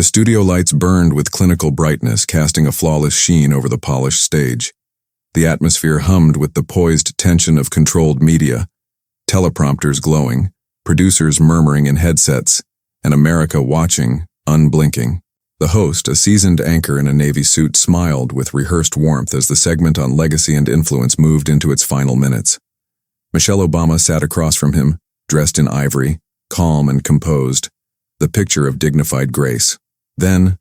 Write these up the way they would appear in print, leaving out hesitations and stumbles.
The studio lights burned with clinical brightness, casting a flawless sheen over the polished stage. The atmosphere hummed with the poised tension of controlled media, teleprompters glowing, producers murmuring in headsets, and America watching, unblinking. The host, a seasoned anchor in a navy suit, smiled with rehearsed warmth as the segment on legacy and influence moved into its final minutes. Michelle Obama sat across from him, dressed in ivory, calm and composed, the picture of dignified grace. Then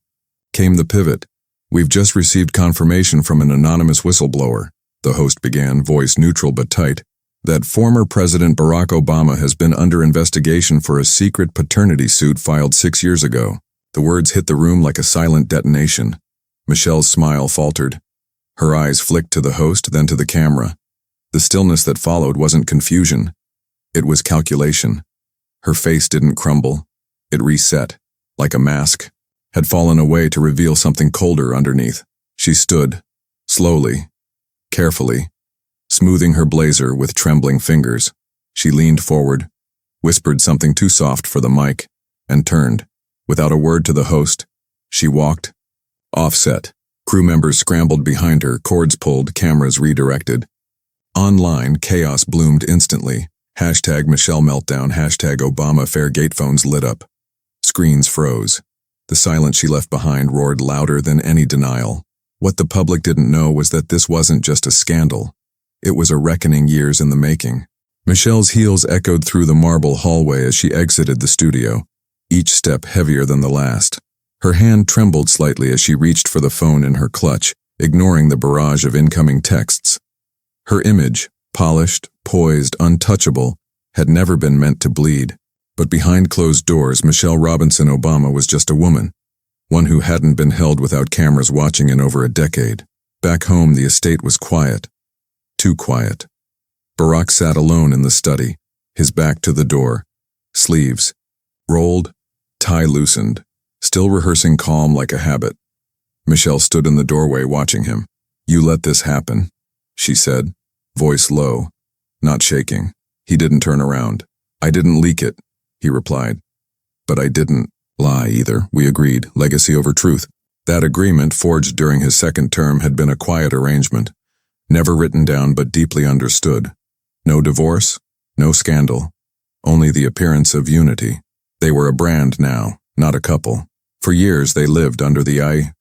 came the pivot. "We've just received confirmation from an anonymous whistleblower," the host began, voice neutral but tight, "that former President Barack Obama has been under investigation for a secret paternity suit filed 6 years ago." The words hit the room like a silent detonation. Michelle's smile faltered. Her eyes flicked to the host, then to the camera. The stillness that followed wasn't confusion. It was calculation. Her face didn't crumble. It reset, like a mask, had fallen away to reveal something colder underneath. She stood, slowly, carefully, smoothing her blazer with trembling fingers. She leaned forward, whispered something too soft for the mic, and turned. Without a word to the host, she walked. Offset. Crew members scrambled behind her, cords pulled, cameras redirected. Online, chaos bloomed instantly. Hashtag Michelle meltdown, hashtag Obama Fairgate phones lit up. Screens froze. The silence she left behind roared louder than any denial. What the public didn't know was that this wasn't just a scandal. It was a reckoning years in the making. Michelle's heels echoed through the marble hallway as she exited the studio, each step heavier than the last. Her hand trembled slightly as she reached for the phone in her clutch, ignoring the barrage of incoming texts. Her image, polished, poised, untouchable, had never been meant to bleed. But behind closed doors, Michelle Robinson Obama was just a woman, one who hadn't been held without cameras watching in over a decade. Back home, the estate was quiet. Too quiet. Barack sat alone in the study, his back to the door, sleeves rolled, tie loosened, still rehearsing calm like a habit. Michelle stood in the doorway watching him. "You let this happen," she said, voice low, not shaking. He didn't turn around. "I didn't leak it," he replied. "But I didn't lie either," we agreed, legacy over truth. That agreement, forged during his second term, had been a quiet arrangement, never written down but deeply understood. No divorce, no scandal, only the appearance of unity. They were a brand now, not a couple. For years they lived under the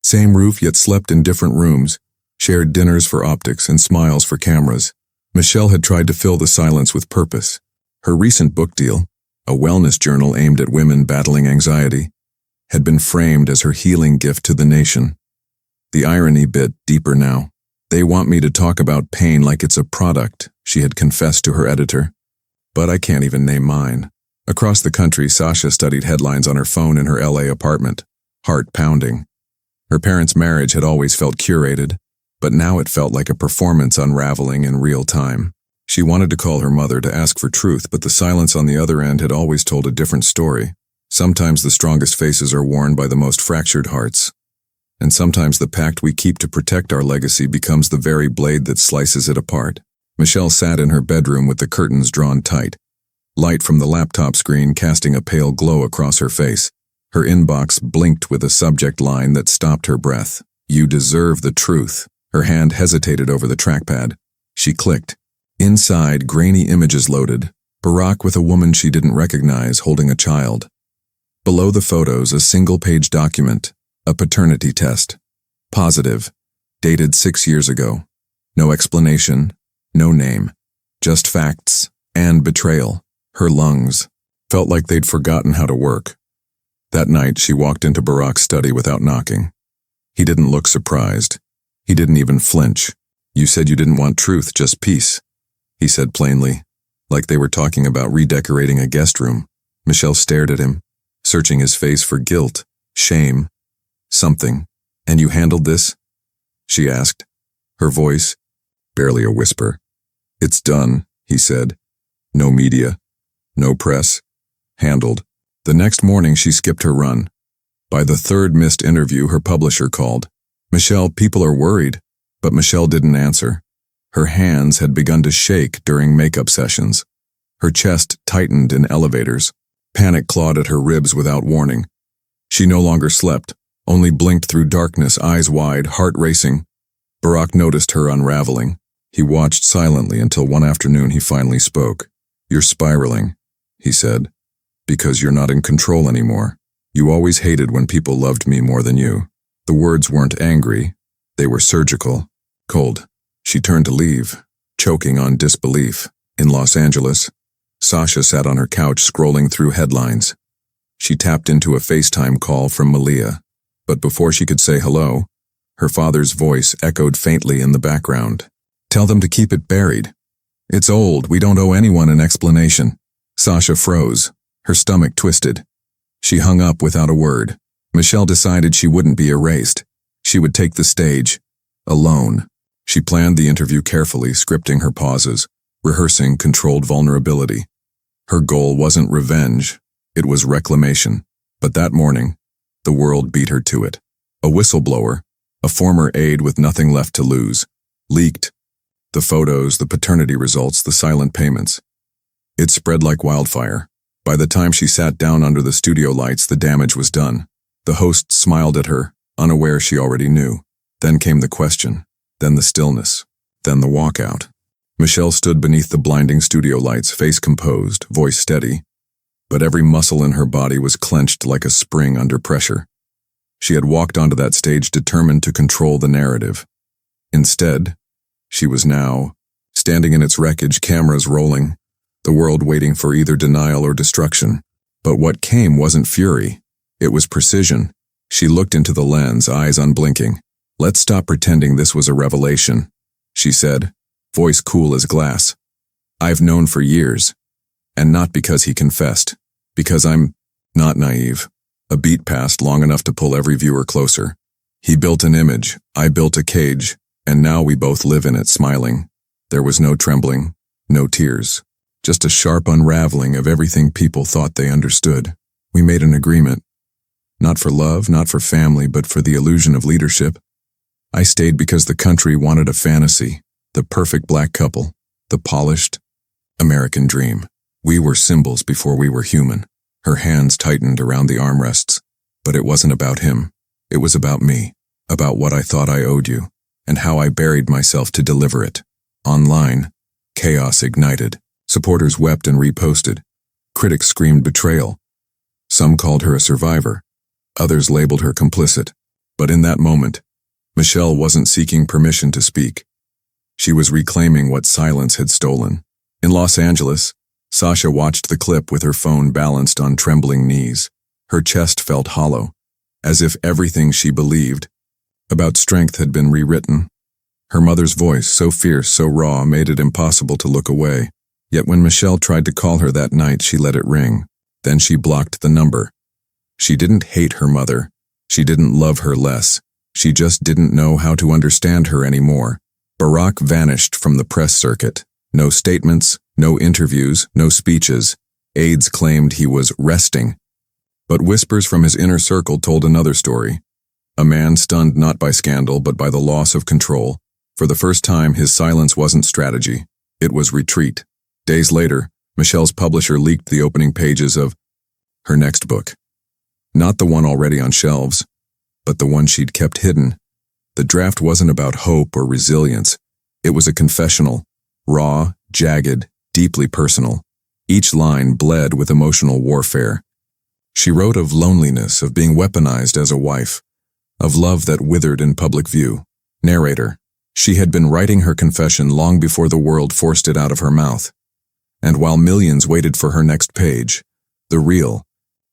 same roof, yet slept in different rooms, shared dinners for optics and smiles for cameras. Michelle had tried to fill the silence with purpose. Her recent book deal, a wellness journal aimed at women battling anxiety, had been framed as her healing gift to the nation. The irony bit deeper now. "They want me to talk about pain like it's a product," she had confessed to her editor. "But I can't even name mine." Across the country, Sasha studied headlines on her phone in her LA apartment, heart pounding. Her parents' marriage had always felt curated, but now it felt like a performance unraveling in real time. She wanted to call her mother to ask for truth, but the silence on the other end had always told a different story. Sometimes the strongest faces are worn by the most fractured hearts. And sometimes the pact we keep to protect our legacy becomes the very blade that slices it apart. Michelle sat in her bedroom with the curtains drawn tight, light from the laptop screen casting a pale glow across her face. Her inbox blinked with a subject line that stopped her breath. "You deserve the truth." Her hand hesitated over the trackpad. She clicked. Inside, grainy images loaded. Barack with a woman she didn't recognize holding a child. Below the photos, a single-page document, a paternity test. Positive. Dated 6 years ago. No explanation, no name. Just facts and betrayal. Her lungs felt like they'd forgotten how to work. That night, she walked into Barack's study without knocking. He didn't look surprised. He didn't even flinch. "You said you didn't want truth, just peace," he said plainly, like they were talking about redecorating a guest room. Michelle stared at him, searching his face for guilt, shame, something. "And you handled this?" she asked, her voice barely a whisper. "It's done," he said. "No media. No press. Handled." The next morning she skipped her run. By the third missed interview, her publisher called. "Michelle, people are worried." But Michelle didn't answer. Her hands had begun to shake during makeup sessions. Her chest tightened in elevators. Panic clawed at her ribs without warning. She no longer slept, only blinked through darkness, eyes wide, heart racing. Barack noticed her unraveling. He watched silently until one afternoon he finally spoke. "You're spiraling," he said, "because you're not in control anymore. You always hated when people loved me more than you." The words weren't angry. They were surgical, cold. She turned to leave, choking on disbelief. In Los Angeles, Sasha sat on her couch scrolling through headlines. She tapped into a FaceTime call from Malia, but before she could say hello, her father's voice echoed faintly in the background. "Tell them to keep it buried. It's old, we don't owe anyone an explanation." Sasha froze, her stomach twisted. She hung up without a word. Michelle decided she wouldn't be erased. She would take the stage, alone. She planned the interview carefully, scripting her pauses, rehearsing controlled vulnerability. Her goal wasn't revenge, it was reclamation. But that morning, the world beat her to it. A whistleblower, a former aide with nothing left to lose, leaked. The photos, the paternity results, the silent payments. It spread like wildfire. By the time she sat down under the studio lights, the damage was done. The host smiled at her, unaware she already knew. Then came the question, then the stillness, then the walkout. Michelle stood beneath the blinding studio lights, face composed, voice steady, but every muscle in her body was clenched like a spring under pressure. She had walked onto that stage determined to control the narrative. Instead, she was now standing in its wreckage, cameras rolling, the world waiting for either denial or destruction. But what came wasn't fury. It was precision. She looked into the lens, eyes unblinking. "Let's stop pretending this was a revelation," she said, voice cool as glass. "I've known for years. And not because he confessed. Because I'm not naive." A beat passed long enough to pull every viewer closer. He built an image, I built a cage, and now we both live in it, smiling. There was no trembling, no tears. Just a sharp unraveling of everything people thought they understood. We made an agreement. Not for love, not for family, but for the illusion of leadership. I stayed because the country wanted a fantasy, the perfect black couple, the polished American dream. We were symbols before we were human. Her hands tightened around the armrests. But it wasn't about him. It was about me, about what I thought I owed you, and how I buried myself to deliver it. Online, chaos ignited. Supporters wept and reposted. Critics screamed betrayal. Some called her a survivor. Others labeled her complicit. But in that moment, Michelle wasn't seeking permission to speak. She was reclaiming what silence had stolen. In Los Angeles, Sasha watched the clip with her phone balanced on trembling knees. Her chest felt hollow, as if everything she believed about strength had been rewritten. Her mother's voice, so fierce, so raw, made it impossible to look away. Yet when Michelle tried to call her that night, she let it ring. Then she blocked the number. She didn't hate her mother. She didn't love her less. She just didn't know how to understand her anymore. Barack vanished from the press circuit. No statements, no interviews, no speeches. Aides claimed he was resting. But whispers from his inner circle told another story. A man stunned not by scandal but by the loss of control. For the first time, his silence wasn't strategy. It was retreat. Days later, Michelle's publisher leaked the opening pages of her next book. Not the one already on shelves, but the one she'd kept hidden. The draft wasn't about hope or resilience. It was a confessional, raw, jagged, deeply personal. Each line bled with emotional warfare. She wrote of loneliness, of being weaponized as a wife, of love that withered in public view. Narrator: she had been writing her confession long before the world forced it out of her mouth. And while millions waited for her next page, the real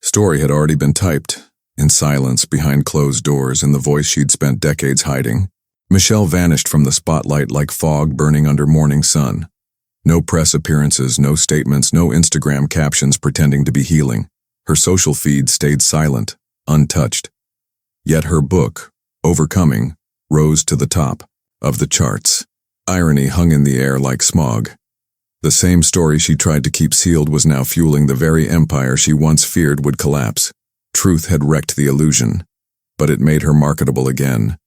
story had already been typed, in silence, behind closed doors, in the voice she'd spent decades hiding. Michelle vanished from the spotlight like fog burning under morning sun. No press appearances, no statements, no Instagram captions pretending to be healing. Her social feed stayed silent, untouched. Yet her book, Overcoming, rose to the top of the charts. Irony hung in the air like smog. The same story she tried to keep sealed was now fueling the very empire she once feared would collapse. Truth had wrecked the illusion, but it made her marketable again.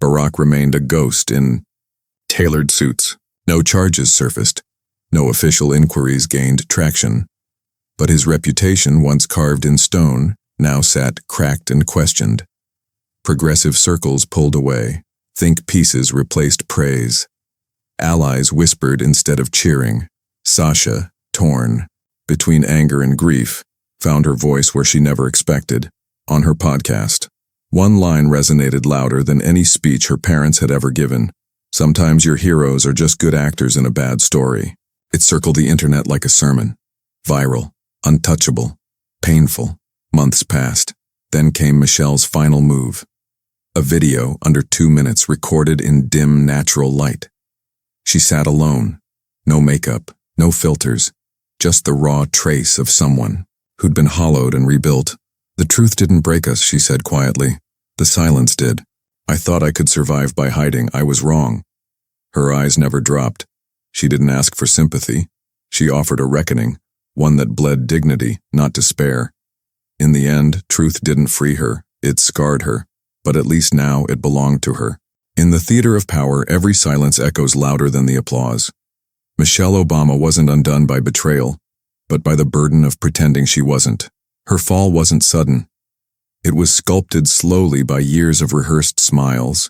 Barack remained a ghost in tailored suits. No charges surfaced. No official inquiries gained traction. But his reputation, once carved in stone, now sat cracked and questioned. Progressive circles pulled away. Think pieces replaced praise. Allies whispered instead of cheering. Sasha, torn between anger and grief, found her voice where she never expected, on her podcast. One line resonated louder than any speech her parents had ever given. Sometimes your heroes are just good actors in a bad story. It circled the internet like a sermon. Viral, untouchable, painful. Months passed. Then came Michelle's final move. A video under 2 minutes recorded in dim, natural light. She sat alone. No makeup, no filters, just the raw trace of someone who'd been hollowed and rebuilt. The truth didn't break us, she said quietly. The silence did. I thought I could survive by hiding. I was wrong. Her eyes never dropped. She didn't ask for sympathy. She offered a reckoning, one that bled dignity, not despair. In the end, truth didn't free her. It scarred her. But at least now it belonged to her. In the theater of power, every silence echoes louder than the applause. Michelle Obama wasn't undone by betrayal, but by the burden of pretending she wasn't. Her fall wasn't sudden. It was sculpted slowly by years of rehearsed smiles,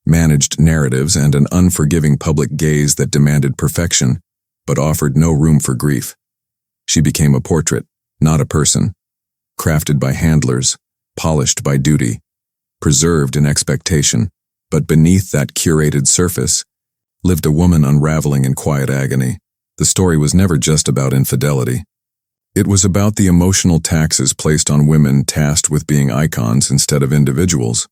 managed narratives, and an unforgiving public gaze that demanded perfection, but offered no room for grief. She became a portrait, not a person, crafted by handlers, polished by duty, preserved in expectation, but beneath that curated surface lived a woman unraveling in quiet agony. The story was never just about infidelity. It was about the emotional taxes placed on women tasked with being icons instead of individuals.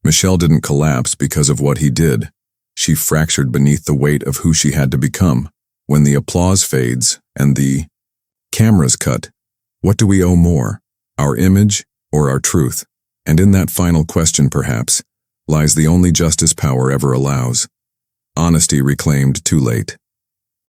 Michelle didn't collapse because of what he did. She fractured beneath the weight of who she had to become. When the applause fades and the cameras cut, what do we owe more, our image or our truth? And in that final question, perhaps, lies the only justice power ever allows. Honesty reclaimed too late.